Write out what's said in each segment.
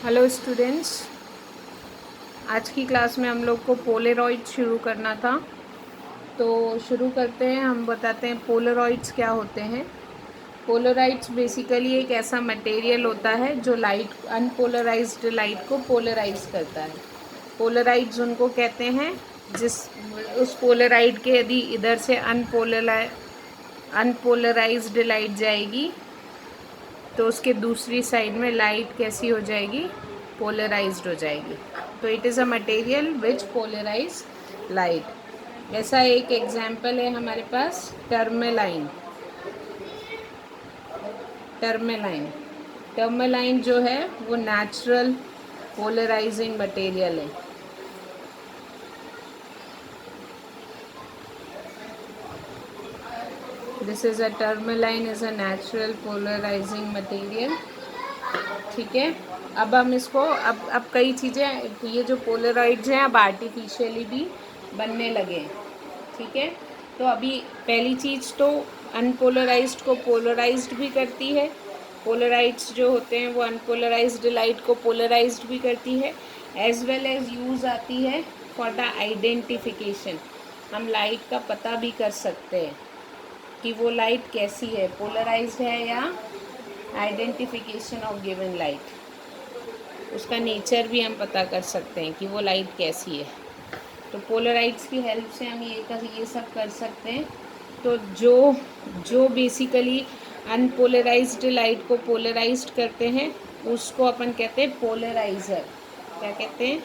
Hello students, आज की class में हम लोग को पोलराइड शुरू करना था। तो शुरू करते हैं। हम बताते हैं पोलराइड्स क्या होते हैं। पोलराइड्स बेसिकली एक ऐसा मटेरियल होता है जो लाइट अनपोलराइज्ड लाइट को पोलराइज करता है। पोलराइड्स उनको कहते हैं जिस उस पोलराइड के यदि इधर से अनपोलराइज्ड लाइट जाएगी तो उसके दूसरी साइड में लाइट कैसी हो जाएगी, पोलराइज्ड हो जाएगी। तो it is a material which polarise light. ऐसा एक एग्जाम्पल है हमारे पास टर्मेलाइन। टर्मेलाइन जो है वो नेचुरल पोलराइजिंग मटेरियल है। This is a tourmaline is a natural polarising material. ठीक है। अब हम इसको अब कई चीज़ें, ये जो पोलराइड्स हैं अब आर्टिफिशियली भी बनने लगे हैं। ठीक है। तो अभी पहली चीज़ तो अनपोलराइज्ड को पोलराइज्ड भी करती है। पोलराइड्स जो होते हैं वो अनपोलराइज्ड लाइट को पोलराइज्ड भी करती है, एज वेल एज यूज़ आती है फॉर द आइडेंटिफिकेशन। हम लाइट का पता भी कर सकते हैं कि वो लाइट कैसी है, पोलराइज्ड है या आइडेंटिफिकेशन ऑफ गिवन लाइट। उसका नेचर भी हम पता कर सकते हैं कि वो लाइट कैसी है। तो पोलराइड्स की हेल्प से हम ये सब कर सकते हैं। तो जो बेसिकली अनपोलराइज्ड लाइट को पोलराइज्ड करते हैं उसको अपन कहते हैं पोलराइज़र। क्या कहते हैं?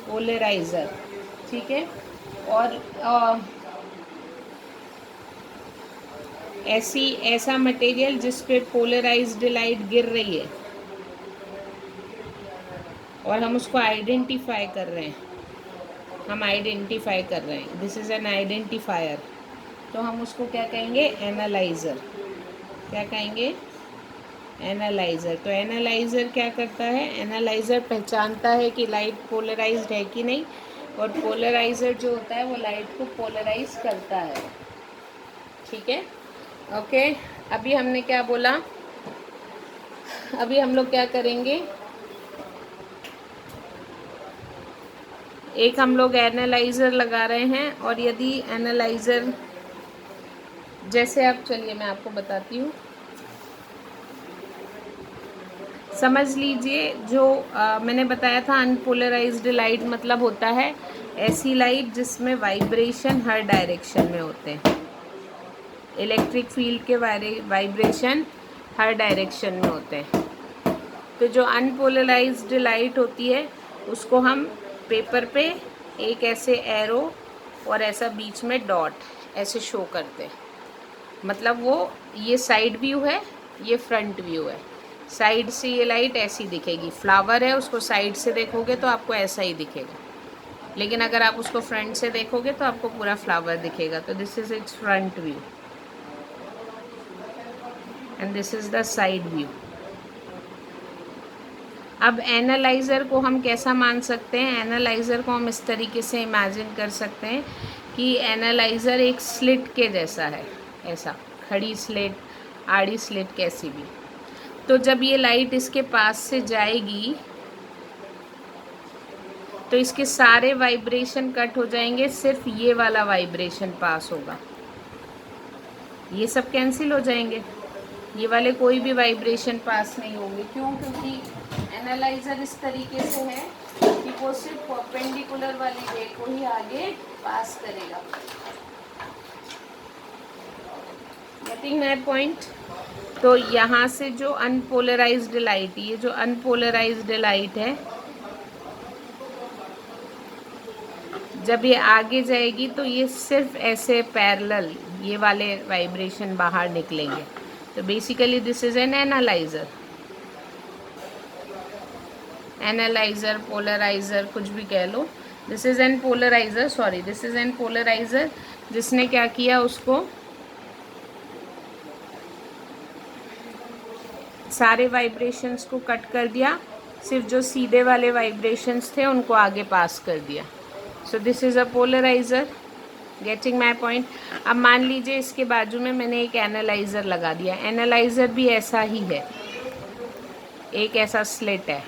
पोलराइज़र। ठीक है। और ऐसा मटेरियल जिस पे पोलराइज्ड लाइट गिर रही है और हम उसको आइडेंटिफाई कर रहे हैं, दिस इज़ एन आइडेंटिफायर। तो हम उसको क्या कहेंगे? एनालाइज़र। क्या कहेंगे? एनालाइज़र। तो एनालाइज़र क्या करता है? एनालाइज़र पहचानता है कि लाइट पोलराइज्ड है कि नहीं, और पोलराइज़र जो होता है वो लाइट को पोलराइज करता है। ठीक है। ओके। अभी हमने क्या बोला? अभी हम लोग क्या करेंगे? एक हम लोग एनालाइज़र लगा रहे हैं, और यदि एनालाइज़र जैसे, अब चलिए मैं आपको बताती हूँ। समझ लीजिए जो मैंने बताया था अनपोलराइज्ड लाइट मतलब होता है ऐसी लाइट जिसमें वाइब्रेशन हर डायरेक्शन में होते हैं। इलेक्ट्रिक फील्ड के वाइब्रेशन हर डायरेक्शन में होते हैं। तो जो अनपोलराइज्ड लाइट होती है उसको हम पेपर पे एक ऐसे एरो और ऐसा बीच में डॉट ऐसे शो करते हैं। मतलब वो ये साइड व्यू है, ये फ्रंट व्यू है। साइड से ये लाइट ऐसी दिखेगी। फ्लावर है, उसको साइड से देखोगे तो आपको ऐसा ही दिखेगा, लेकिन अगर आप उसको फ्रंट से देखोगे तो आपको पूरा फ्लावर दिखेगा। तो this is it's front view and this is the side view. अब एनालाइज़र को हम कैसा मान सकते हैं? एनालाइज़र को हम इस तरीके से इमेजिन कर सकते हैं कि एनालाइज़र एक स्लिट के जैसा है, ऐसा खड़ी स्लिट, आड़ी स्लिट, कैसी भी। तो जब ये लाइट इसके पास से जाएगी तो इसके सारे वाइब्रेशन कट हो जाएंगे, सिर्फ ये वाला वाइब्रेशन पास होगा। ये सब कैंसिल हो जाएंगे, ये वाले कोई भी वाइब्रेशन पास नहीं होंगे। क्यों? क्योंकि एनालाइज़र इस तरीके से है कि वो सिर्फ परपेंडिकुलर वाली रे को ही आगे पास करेगा। Getting my point? तो यहाँ से जो अनपोलराइज्ड लाइट, ये जो अनपोलराइज्ड लाइट है, जब ये आगे जाएगी तो ये सिर्फ ऐसे पैरेलल ये वाले वाइब्रेशन बाहर निकलेंगे। तो basically this is an analyser. Analyser, polariser, कुछ भी कह लो। This is an polariser, this is an polariser जिसने क्या किया, उसको सारे वाइब्रेशंस को कट कर दिया, सिर्फ जो सीधे वाले वाइब्रेशंस थे उनको आगे पास कर दिया। So this is a polariser. Getting my point? अब मान लीजिए इसके बाजू में मैंने एक एनालाइज़र लगा दिया। एनालाइज़र भी ऐसा ही है। एक ऐसा स्लिट है।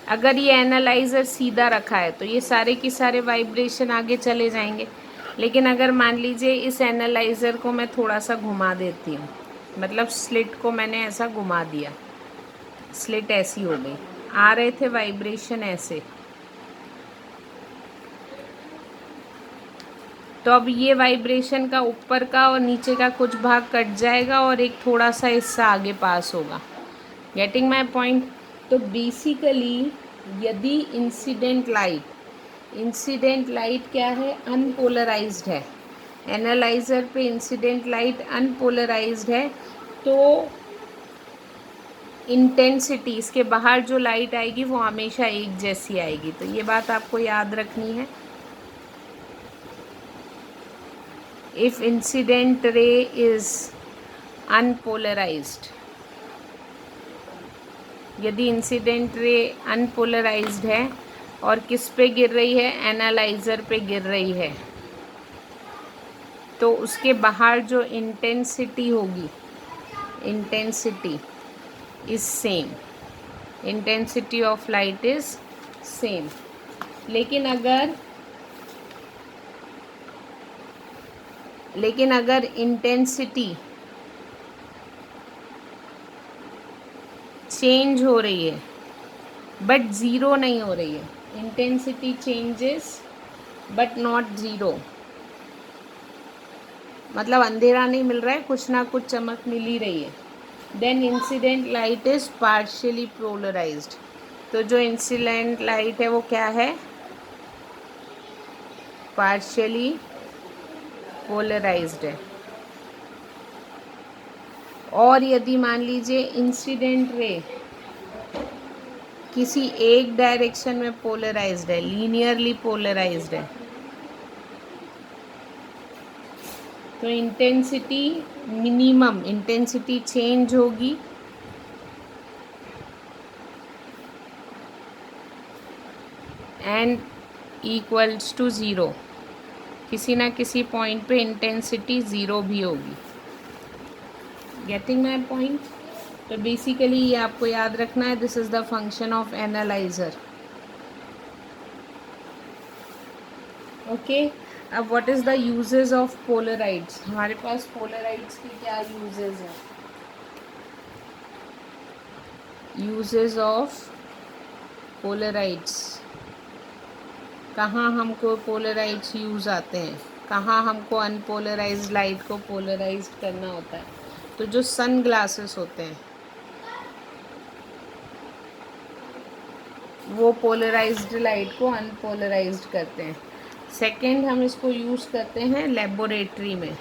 अगर ये एनालाइज़र सीधा रखा है तो ये सारे के सारे वाइब्रेशन आगे चले जाएंगे। लेकिन अगर मान लीजिए इस एनालाइज़र को मैं थोड़ा सा घुमा देती हूँ, मतलब स्लिट को मैंने ऐसा घुमा दिया, स्लिट ऐसी हो गई, आ रहे थे वाइब्रेशन ऐसे, तो अब ये वाइब्रेशन का ऊपर का और नीचे का कुछ भाग कट जाएगा और एक थोड़ा सा हिस्सा आगे पास होगा। Getting my point? तो बेसिकली यदि इंसिडेंट लाइट क्या है? अनपोलराइज्ड है। एनालाइज़र पे इंसिडेंट लाइट अनपोलराइज्ड है, तो इंटेंसिटी, इसके बाहर जो लाइट आएगी वो हमेशा एक जैसी आएगी। तो ये बात आपको याद रखनी है। If incident ray is unpolarised, यदि इंसिडेंट रे अनपोलराइज्ड है और किस पे गिर रही है? एनालाइज़र पे गिर रही है, तो उसके बाहर जो इंटेंसिटी होगी, intensity is same, intensity of light is same. लेकिन अगर इंटेंसिटी चेंज हो रही है बट ज़ीरो नहीं हो रही है, intensity changes but not zero, मतलब अंधेरा नहीं मिल रहा है, कुछ ना कुछ चमक मिल ही रही है, then incident light is partially polarised. तो जो इंसिडेंट लाइट है वो क्या है? पार्शियली पोलराइज्ड है। और यदि मान लीजिए इंसिडेंट रे किसी एक डायरेक्शन में पोलराइज्ड है, लीनियरली पोलराइज्ड है, तो इंटेंसिटी मिनिमम, इंटेंसिटी चेंज होगी एंड इक्वल्स टू ज़ीरो। किसी ना किसी पॉइंट पे इंटेंसिटी ज़ीरो भी होगी। Getting my point? तो बेसिकली ये आपको याद रखना है, this is the function of analyser. Okay, अब what is the uses of polaroids? हमारे पास पोलराइड्स की क्या यूजेस हैं? यूजेस ऑफ पोलराइड्स, कहाँ हमको पोलराइड्स यूज़ आते हैं, कहाँ हमको अनपोलराइज्ड लाइट को पोलराइज्ड करना होता है? तो जो सन ग्लासेस होते हैं वो पोलराइज्ड लाइट को अनपोलराइज्ड करते हैं। सेकंड, हम इसको यूज़ करते हैं लेबोरेटरी में।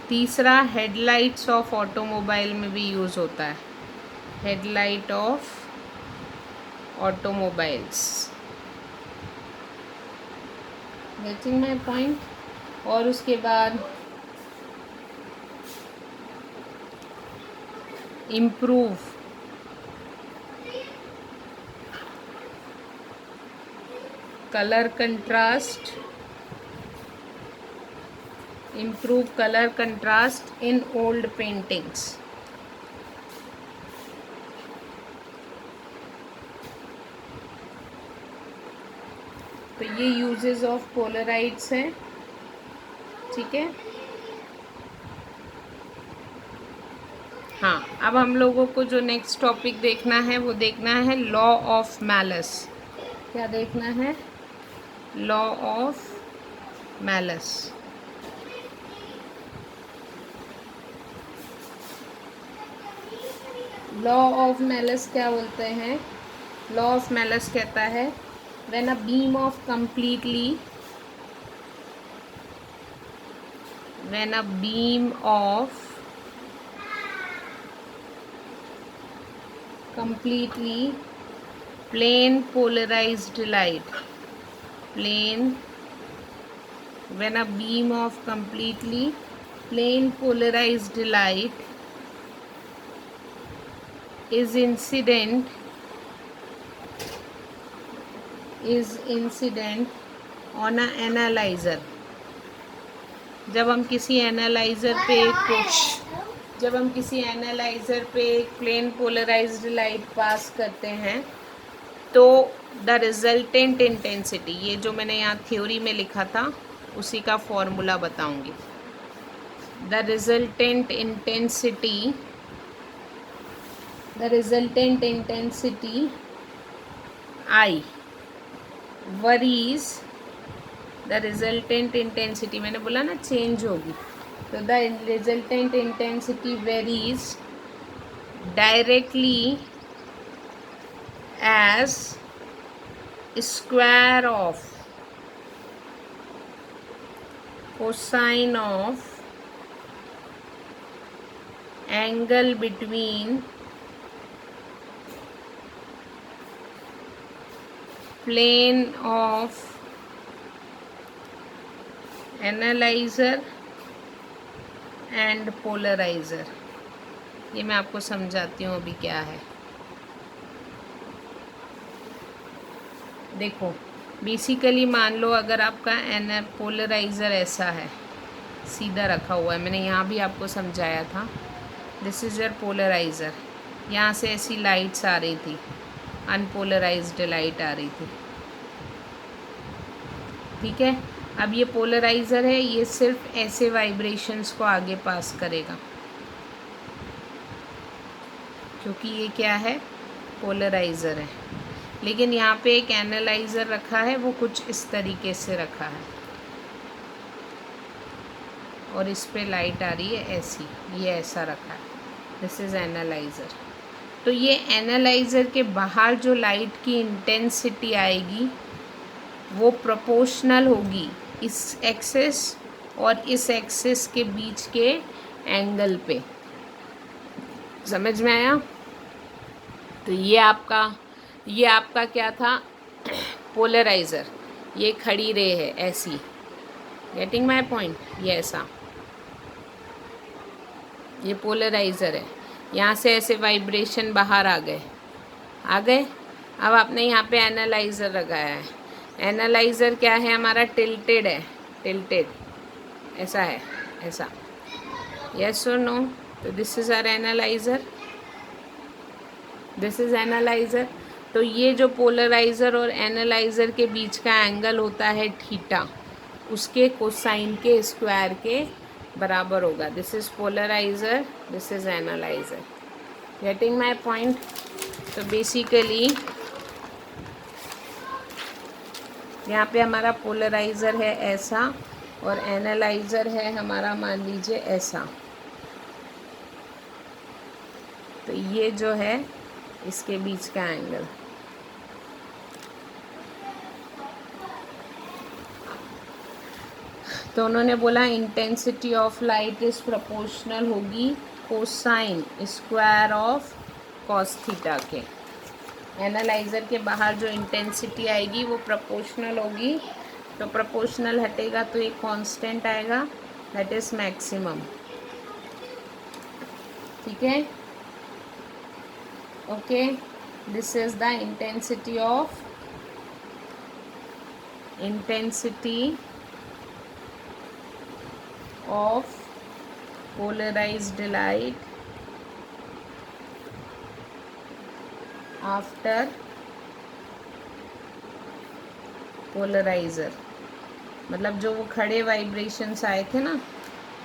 तीसरा, हेडलाइट्स ऑफ ऑटोमोबाइल में भी यूज़ होता है, headlight of automobiles. Getting my point? और उसके बाद improve colour contrast, improve color contrast in old paintings। तो ये यूजेस ऑफ पोलराइड्स हैं, ठीक है। हाँ, अब हम लोगों को जो नेक्स्ट टॉपिक देखना है वो देखना है लॉ ऑफ मैलस। क्या देखना है? Law of malleus. Law of malleus क्या बोलते हैं? लॉ ऑफ मैलस कहता है when a beam of completely plane polarized light, when a beam of completely plane polarized light is incident on a analyser, जब हम किसी एनालाइज़र पे एक प्लेन पोलराइज्ड लाइट पास करते हैं तो द रिजल्टेंट इंटेंसिटी, ये जो मैंने यहाँ थ्योरी में लिखा था उसी का फॉर्मूला बताऊंगी। The resultant intensity I varies, the resultant intensity मैंने बोला ना चेंज होगी, तो the resultant intensity varies directly as square of cosine of angle between plane of analyzer and polarizer। ये मैं आपको समझाती हूँ अभी क्या है। देखो बेसिकली मान लो अगर आपका पोलराइज़र ऐसा है, सीधा रखा हुआ है, मैंने यहाँ भी आपको समझाया था, दिस इज़ योर पोलराइज़र, यहाँ से ऐसी लाइट्स आ रही थी, अनपोलराइज्ड लाइट आ रही थी, ठीक है। अब ये पोलराइज़र है, ये सिर्फ ऐसे वाइब्रेशंस को आगे पास करेगा, क्योंकि ये क्या है, पोलराइज़र है। लेकिन यहाँ पे एक एनालाइज़र रखा है, वो कुछ इस तरीके से रखा है और इस पे लाइट आ रही है ऐसी, ये ऐसा रखा है, दिस इज़ एनालाइज़र। तो ये एनालाइज़र के बाहर जो लाइट की इंटेंसिटी आएगी वो प्रोपोर्शनल होगी इस एक्सिस और इस एक्सिस के बीच के एंगल पे। समझ में आया? तो ये आपका क्या था, पोलराइज़र, ये खड़ी रे है ऐसी, गेटिंग माय पॉइंट, ये ऐसा, ये पोलराइज़र है, यहाँ से ऐसे वाइब्रेशन बाहर आ गए। अब आपने यहाँ पे एनालाइज़र लगाया है, एनालाइज़र क्या है हमारा, टिल्टेड है, टिल्टेड ऐसा है, ऐसा, यस और नो। तो this is our analyser, this is analyser. तो ये जो पोलराइज़र और एनालाइज़र के बीच का एंगल होता है थीटा, उसके कोसाइन के स्क्वायर के बराबर होगा। This is polariser, this is analyser, getting my point. तो बेसिकली यहाँ पे हमारा पोलराइज़र है ऐसा और एनालाइज़र है हमारा मान लीजिए ऐसा। तो ये जो है इसके बीच का एंगल, तो उन्होंने बोला intensity of light is proportional होगी cosine square of cos theta के। एनालाइज़र के बाहर जो इंटेंसिटी आएगी वो प्रोपोर्शनल होगी, तो प्रोपोर्शनल हटेगा तो एक कांस्टेंट आएगा, दैट इज़ मैक्सिमम, ठीक है। Okay, this is the intensity of polarized light after polarizer, मतलब जो वो खड़े वाइब्रेशंस आए थे ना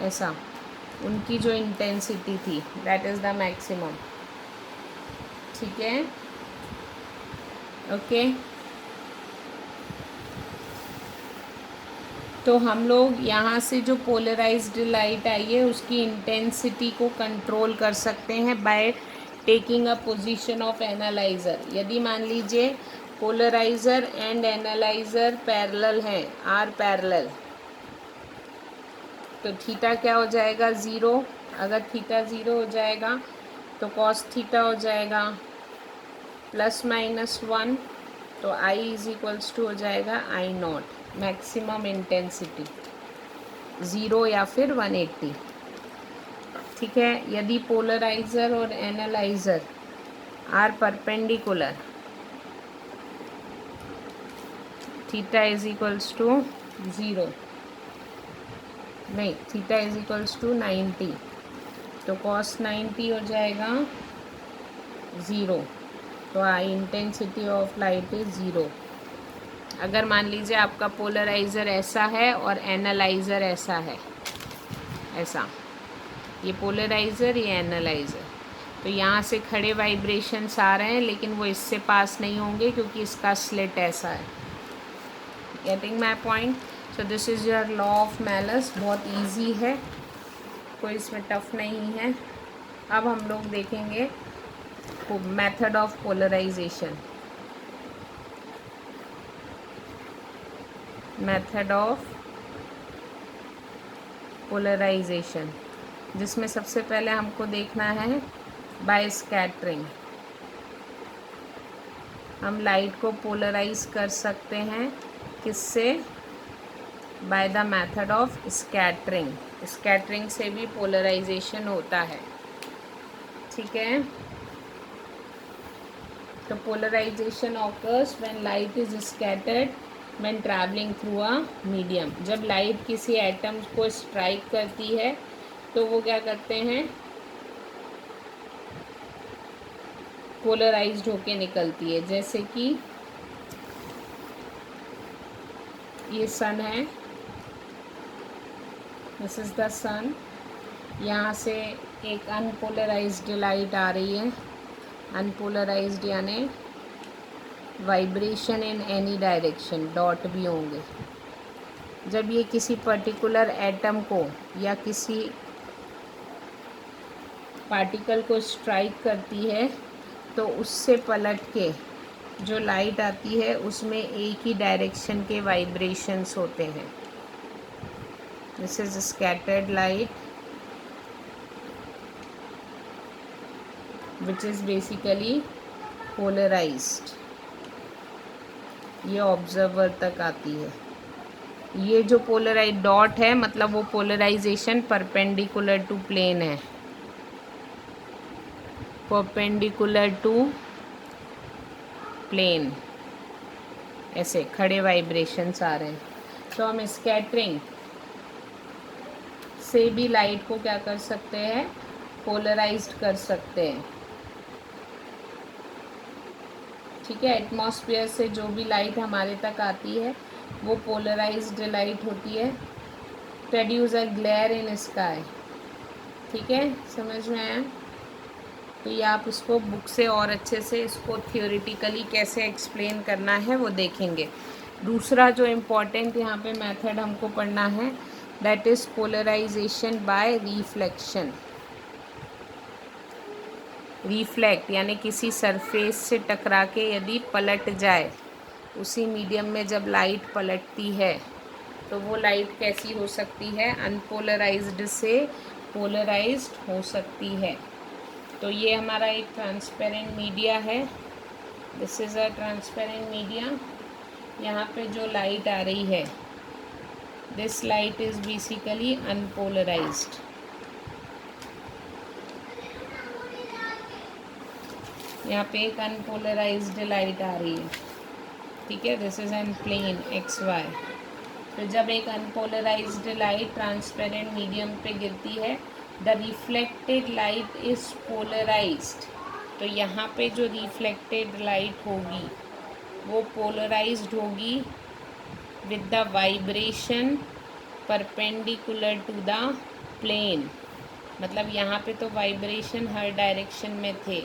ऐसा, उनकी जो इंटेंसिटी थी दैट इज़ द मैक्सिमम, ठीक है। ओके, तो हम लोग यहाँ से जो पोलराइज्ड लाइट आई है उसकी इंटेंसिटी को कंट्रोल कर सकते हैं by taking a position of analyser. यदि मान लीजिए पोलराइज़र एंड एनालाइज़र पैरेलल हैं, आर पैरेलल, तो थीटा क्या हो जाएगा, ज़ीरो। अगर थीटा ज़ीरो हो जाएगा तो कॉस थीटा हो जाएगा ±1, तो आई इज़ इक्वल्स टू हो जाएगा आई नॉट, मैक्सिमम इंटेंसिटी 0 या फिर 180, ठीक है। यदि पोलराइज़र और analyser are perpendicular, theta is equals to 0, नहीं थीटा इज इक्वल्स टू 90, तो cos 90 हो जाएगा 0, तो इंटेंसिटी ऑफ लाइट इज 0। अगर मान लीजिए आपका पोलराइज़र ऐसा है और एनालाइज़र ऐसा है, ऐसा, ये पोलराइज़र, ये एनालाइज़र, तो यहाँ से खड़े वाइब्रेशंस आ रहे हैं लेकिन वो इससे पास नहीं होंगे क्योंकि इसका स्लिट ऐसा है। Getting my point? So this is your law of malleus. बहुत इजी है, कोई इसमें टफ नहीं है। अब हम लोग देखेंगे method of polarisation. Method of polarisation, जिसमें सबसे पहले हमको देखना है बाय स्कैटरिंग। हम लाइट को पोलराइज कर सकते हैं किससे? By the method of scattering. Scattering से भी पोलराइजेशन होता है, ठीक है। तो polarisation occurs when light is scattered when travelling through a medium. जब लाइट किसी एटम को स्ट्राइक करती है तो वो क्या करते हैं? पोलराइज्ड होके निकलती है। जैसे कि ये सन है, दिस इज द सन, यहाँ से एक अनपोलराइज्ड लाइट आ रही है। अनपोलराइज्ड यानी vibration in any direction, dot भी होंगे। जब ये किसी पर्टिकुलर एटम को या किसी पार्टिकल को स्ट्राइक करती है तो उससे पलट के जो लाइट आती है उसमें एक ही डायरेक्शन के वाइब्रेशंस होते हैं। This is scattered light which is basically polarised. ये ऑब्जर्वर तक आती है। ये जो पोलराइज डॉट है मतलब वो पोलराइजेशन परपेंडिकुलर टू प्लेन है, परपेंडिकुलर टू प्लेन, ऐसे खड़े वाइब्रेशंस आ रहे हैं। तो हम स्कैटरिंग से भी लाइट को क्या कर सकते हैं? पोलराइज्ड कर सकते हैं, ठीक है। एटमॉस्फेयर से जो भी लाइट हमारे तक आती है वो पोलराइज्ड लाइट होती है। Produce a glare in sky, ठीक है, समझ में आया? तो ये आप इसको बुक से और अच्छे से इसको थियोरिटिकली कैसे एक्सप्लेन करना है वो देखेंगे। दूसरा जो इम्पोर्टेंट यहाँ पे मेथड हमको पढ़ना है that is polarization by reflection. Reflect यानी किसी सरफेस से टकरा के यदि पलट जाए, उसी मीडियम में जब लाइट पलटती है तो वो लाइट कैसी हो सकती है? अनपोलराइज्ड से पोलराइज्ड हो सकती है। तो ये हमारा एक ट्रांसपेरेंट मीडिया है, this is a transparent media. यहाँ पे जो लाइट आ रही है this light is basically unpolarised. यहाँ पे एक अनपोलराइज्ड लाइट आ रही है, ठीक है, this is an plane X Y. तो जब एक अनपोलराइज्ड लाइट ट्रांसपेरेंट मीडियम पे गिरती है the reflected light is polarised. तो यहाँ पे जो रिफ्लेक्टेड लाइट होगी वो पोलराइज्ड होगी with the vibration perpendicular to the plane. मतलब यहाँ पे तो वाइब्रेशन हर डायरेक्शन में थे,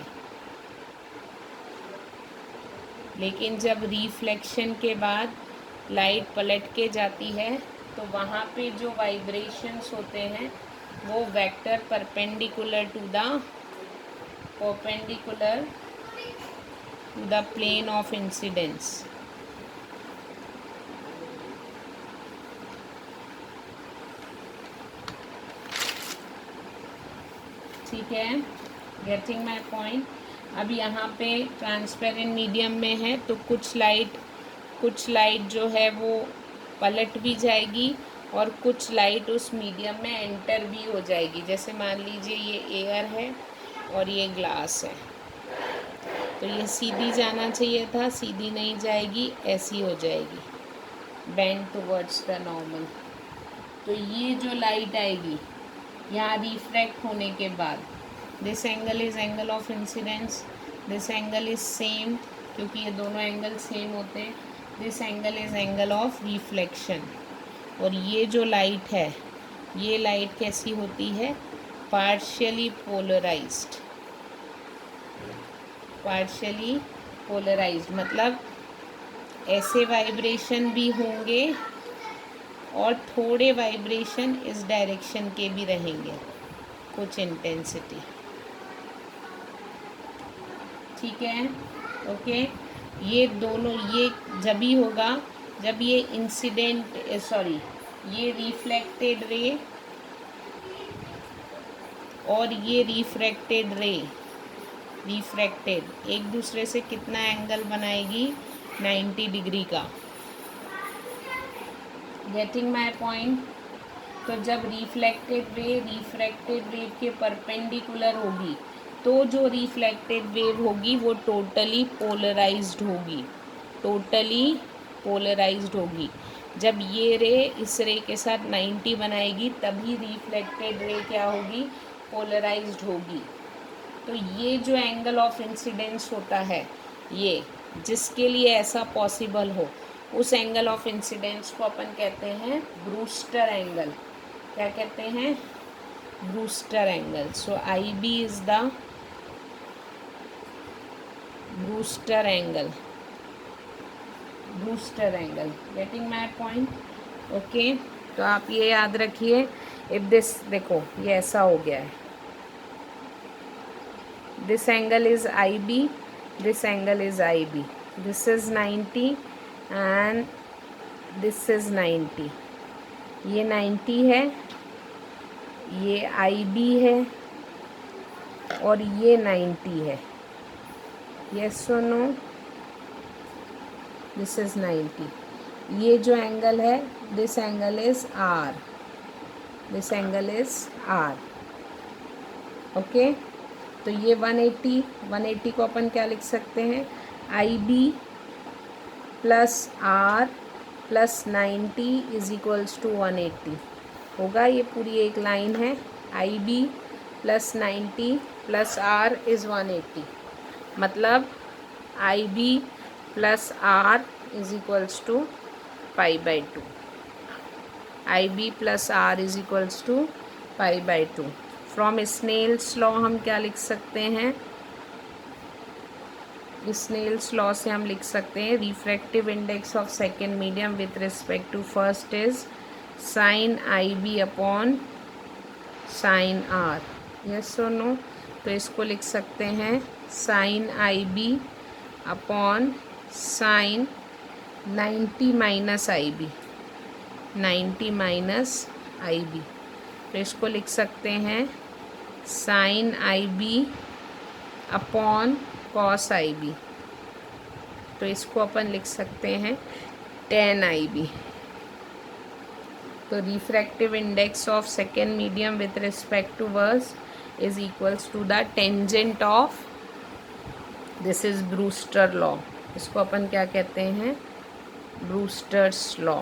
लेकिन जब रिफ्लेक्शन के बाद लाइट पलट के जाती है तो वहाँ पे जो वाइब्रेशंस होते हैं वो vector perpendicular to the plane of incidence. ठीक है, गेटिंग माई पॉइंट? अब यहाँ पे ट्रांसपेरेंट मीडियम में है तो कुछ लाइट जो है वो पलट भी जाएगी और कुछ लाइट उस मीडियम में एंटर भी हो जाएगी। जैसे मान लीजिए ये एयर है और ये ग्लास है, तो ये सीधी जाना चाहिए था, सीधी नहीं जाएगी, ऐसी हो जाएगी। Bend towards the normal. तो ये जो लाइट आएगी यहाँ रिफ्रैक्ट होने के बाद, this angle is angle of incidence, this angle is same, क्योंकि ये दोनों एंगल सेम होते हैं। This angle is angle of reflection. और ये जो लाइट है, ये लाइट कैसी होती है? Partially polarised. पार्शियली पोलराइज्ड मतलब ऐसे वाइब्रेशन भी होंगे और थोड़े वाइब्रेशन इस डायरेक्शन के भी रहेंगे, कुछ इंटेंसिटी। ठीक है, ओके। ये दोनों, ये जब भी होगा जब ये इंसिडेंट ये रिफ्लेक्टेड रे और ये रिफ्रैक्टेड रे, रिफ्रैक्टेड एक दूसरे से कितना एंगल बनाएगी? 90 डिग्री का। Getting my point? तो जब रिफ्रैक्टेड रे के परपेंडिकुलर होगी तो जो रिफ्लेक्टेड वेव होगी वो टोटली पोलराइज्ड होगी, टोटली पोलराइज्ड होगी। जब ये रे इस रे के साथ 90 बनाएगी तभी रिफ्लेक्टेड रे क्या होगी? पोलराइज्ड होगी। तो ये जो एंगल ऑफ इंसिडेंस होता है, ये जिसके लिए ऐसा पॉसिबल हो, उस एंगल ऑफ इंसिडेंस को अपन कहते हैं ब्रूस्टर एंगल। क्या कहते हैं? Brewster angle. So I B is the Brewster angle, Brewster angle. Getting my point? Okay. तो आप ये याद रखिए, इफ दिस, देखो ये ऐसा हो गया है, this angle is IB, this angle is IB, this is 90 and this is 90, ये 90 है, ये IB है और ये 90 है। yes or no? this is 90। ये जो एंगल है, this angle is R, this angle is R, okay. तो ये 180 को अपन क्या लिख सकते हैं? IB plus R plus 90 is equals to 180 होगा। ये पूरी एक लाइन है, IB plus 90 plus R is 180, मतलब IB plus R is equals to π/2। IB plus R is equals to π/2। From Snell's law हम क्या लिख सकते हैं? स्नेल्स लॉ से हम लिख सकते हैं refractive index of second medium with respect to first is sine IB upon sine R। Yes और नो? तो इसको लिख सकते हैं sine IB upon sine 90 minus IB, 90 minus IB। तो इसको लिख सकते हैं sine IB upon cos IB। तो इसको अपन लिख सकते हैं tan IB। तो refractive index of second medium with respect to first is equals to the tangent of, this is Brewster law. इसको अपन क्या कहते हैं? Brewster's law.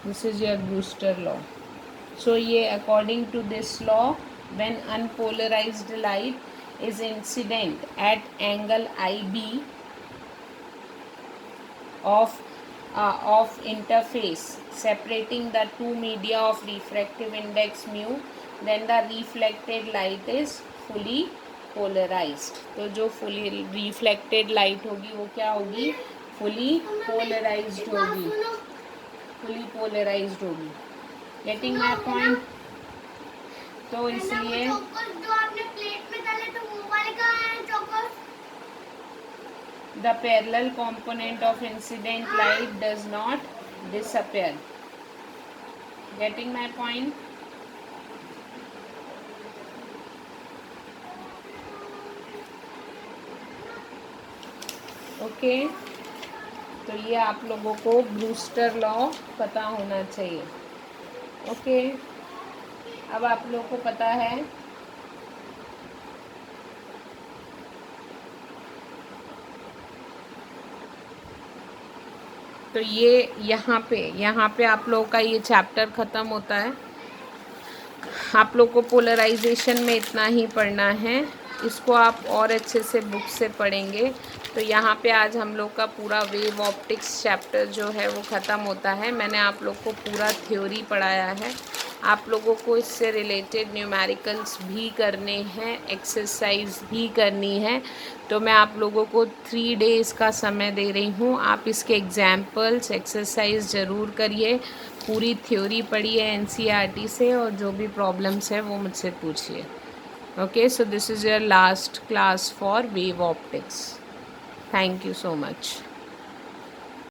This is your Brewster law. So ये according to this law, when unpolarised light is incident at angle IB of interface separating the two media of refractive index mu, then the reflected light is fully polarized। तो जो fully reflected light होगी वो क्या होगी? fully polarized होगी, fully polarized होगी। Getting my point? तो इसलिए जो आपने प्लेट में डाले तो वो वाले कहाँ हैं Chocos? The parallel component of incident light does not disappear। Getting my point? Okay. तो ये आप लोगों को ब्रूस्टर लॉ पता होना चाहिए। ओके, अब आप लोगों को पता है तो ये यहाँ पे आप लोगों का ये चैप्टर ख़त्म होता है। आप लोग को पोलराइजेशन में इतना ही पढ़ना है, इसको आप और अच्छे से बुक से पढ़ेंगे। तो यहाँ पे आज हम लोग का पूरा वेव ऑप्टिक्स चैप्टर जो है वो ख़त्म होता है। मैंने आप लोग को पूरा थ्योरी पढ़ाया है, आप लोगों को इससे रिलेटेड न्यूमेरिकल्स भी करने हैं, एक्सरसाइज भी करनी है। तो मैं आप लोगों को 3 डेज़ का समय दे रही हूँ, आप इसके एग्जाम्पल्स एक्सरसाइज ज़रूर करिए, पूरी थ्योरी पढ़िए एनसीईआरटी से, और जो भी प्रॉब्लम्स है वो मुझसे पूछिए। Okay, so this is your last class for wave optics. Thank you so much.